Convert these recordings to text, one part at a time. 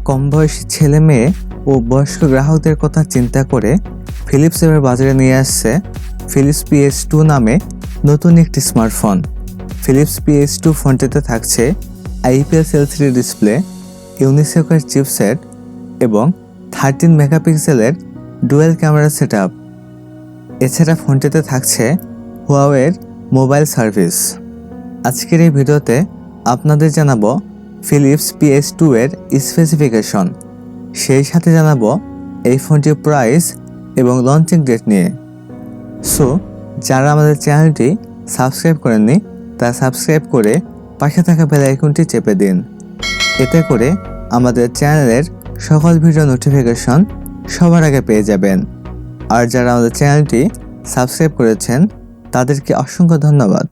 কম বয়সী ছেলে মেয়ে ও বয়স্ক গ্রাহকদের কথা চিন্তা করে ফিলিপস এবার বাজারে নিয়ে আসছে ফিলিপস PH2 নামে নতুন একটি স্মার্টফোন। ফিলিপস PH2 ফোনটিতে থাকছে IPS LCD ডিসপ্লে, ইউনিসেকের চিপসেট এবং 13 মেগাপিক্সেলের ডুয়েল ক্যামেরা সেটআপ। এছাড়া ফোনটিতে থাকছে হুয়াওয়ের মোবাইল সার্ভিস। আজকের এই ভিডিওতে আপনাদের জানাবো ফিলিপস PH2 এর স্পেসিফিকেশন, সেই সাথে জানাবো এই ফোনটির প্রাইস এবং লঞ্চিং ডেট নিয়ে। সো যারা আমাদের চ্যানেলটি সাবস্ক্রাইব করেননি তারা সাবস্ক্রাইব করে পাশে থাকা বেল আইকনটি চেপে দিন। এতে করে আমাদের চ্যানেলের সকল ভিডিও নোটিফিকেশন সবার আগে পেয়ে যাবেন। আর যারা আমাদের চ্যানেলটি সাবস্ক্রাইব করেছেন তাদেরকে অসংখ্য ধন্যবাদ।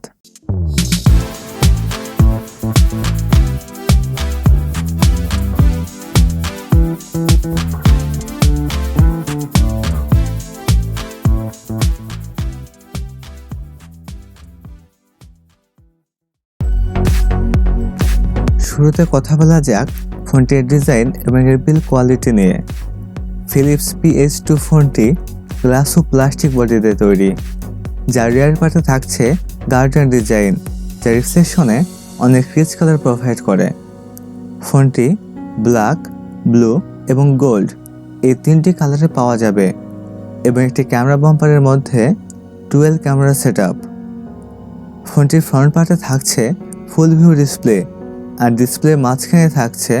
শুরুতে কথা বলা যাক ফোনটির ডিজাইন এবং এর বিল্ড কোয়ালিটি নিয়ে। ফিলিপস PH2 ফোনটি গ্লাস ও প্লাস্টিক বডিতে তৈরি, যার রিয়ার পার্টে থাকছে গার্ডেন ডিজাইন, যা রিফ্লেকশনে অনেক রিচ কালার প্রোভাইড করে। ফোনটি ব্ল্যাক, ব্লু এবং গোল্ড এই তিনটি কালারে পাওয়া যাবে এবং একটি ক্যামেরা বাম্পারের মধ্যে ডুয়েল ক্যামেরা সেটআপ। ফোনটির ফ্রন্ট পার্টে থাকছে ফুল ভিউ ডিসপ্লে, আর ডিসপ্লের মাঝখানে থাকছে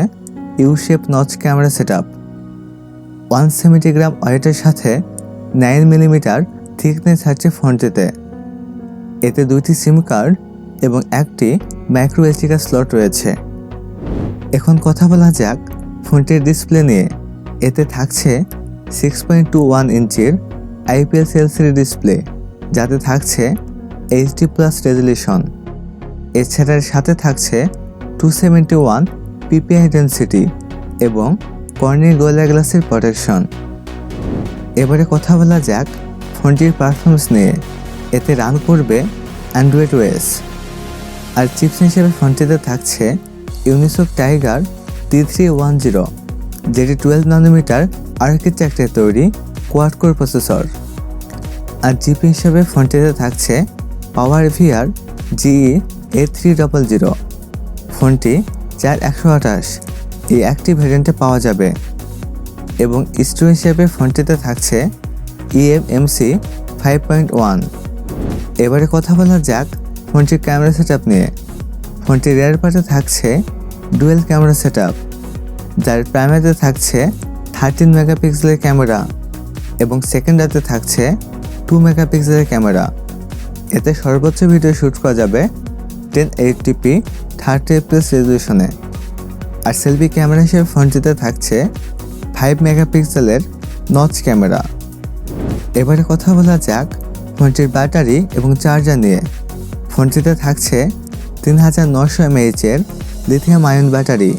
ইউ-শেপ নচ ক্যামেরা সেটআপ। 170 গ্রাম ওয়েটের সাথে 9 মিলিমিটার থিকনেস থাকছে ফোনটিতে। এতে দুইটি সিম কার্ড এবং একটি মাইক্রো SD কার্ড স্লট রয়েছে। এখন কথা বলা যাক ফোনটির ডিসপ্লে নিয়ে। এতে থাকছে 6.21 ইঞ্চির IPS LCD ডিসপ্লে, যাতে থাকছে HD+ রেজলিউশন। এছাড়ার সাথে থাকছে 271 PPI ডেনসিটি এবং কর্নিং গোরিলা গ্লাসের প্রোটেকশন। এবারে কথা বলা যাক ফোনটির পারফরমেন্স নিয়ে। এতে রান করবে অ্যান্ড্রয়েড OS। আর চিপস হিসেবে ফোনটিতে থাকছে ইউনিসক টাইগার T310, যেটি 12 ন্যানোমিটার আর্কিটেকচারে তৈরি কোয়াড কোর প্রসেসর। আর জিপি হিসেবে ফোনটিতে থাকছে PowerVR GE A300। ফোনটি 4128 এই একটি ভ্যারিয়েন্টে পাওয়া যাবে এবং স্টোরেজ হিসেবে ফোনটিতে থাকছে eMMC 5.1। এবারে কথা বলা যাক ফোনটির ক্যামেরা সেটআপ নিয়ে। ফোনটির রিয়ার পার্টে থাকছে ডুয়েল ক্যামেরা সেটআপ, যার প্রাইমারিতে থাকছে 13 মেগাপিক্সেলের ক্যামেরা এবং সেকেন্ডারিতে থাকছে 2 মেগাপিক্সেলের ক্যামেরা। এতে সর্বোচ্চ ভিডিও শ্যুট করা যাবে 1080p 30fps রেজলিউশনে। আর সেলফি ক্যামেরা হিসেবে ফোনটিতে থাকছে 5 মেগাপিক্সেলের নচ ক্যামেরা। এবারে কথা বলা যাক ফোনটির ব্যাটারি এবং চার্জার নিয়ে। ফোনটিতে থাকছে 3900 mAh এর লিথিয়াম আয়ন ব্যাটারি।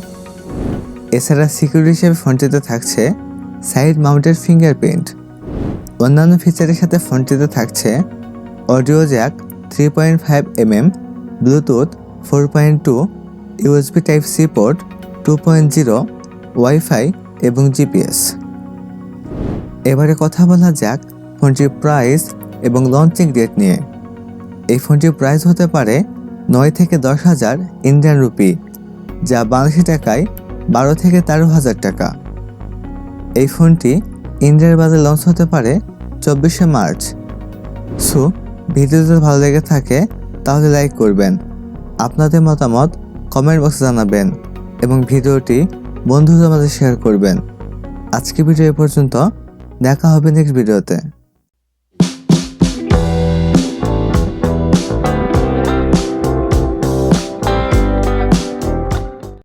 এছাড়া সিকিউরিটি হিসেবে ফোনটিতে থাকছে সাইড মাউন্টেড ফিঙ্গারপ্রিন্ট। অন্যান্য ফিচারের সাথে ফোনটিতে থাকছে audio Jack 3.5mm, Bluetooth 4.2, USB Type-C port 2.0, wifi এবং GPS। এবারে কথা বলা যাক ফোনটির প্রাইস এবং লঞ্চিং ডেট নিয়ে। এই ফোনটির প্রাইস হতে পারে 9 থেকে 10,000 ইন্ডিয়ান রুপি, যা বাংলাদেশি টাকায় 12 থেকে 13,000 টাকা। এই ফোনটি ইন্ডিয়ার বাজারে লঞ্চ হতে পারে 24শে মার্চ। সো ভিডিও যদি ভালো লেগে থাকে তাহলে লাইক করবেন, আপনাদের মতামত কমেন্ট বক্সে জানাবেন এবং ভিডিওটি বন্ধুদের মাঝে শেয়ার করবেন। আজকে ভিডিও এ পর্যন্ত, দেখা হবে নেক্সট ভিডিওতে।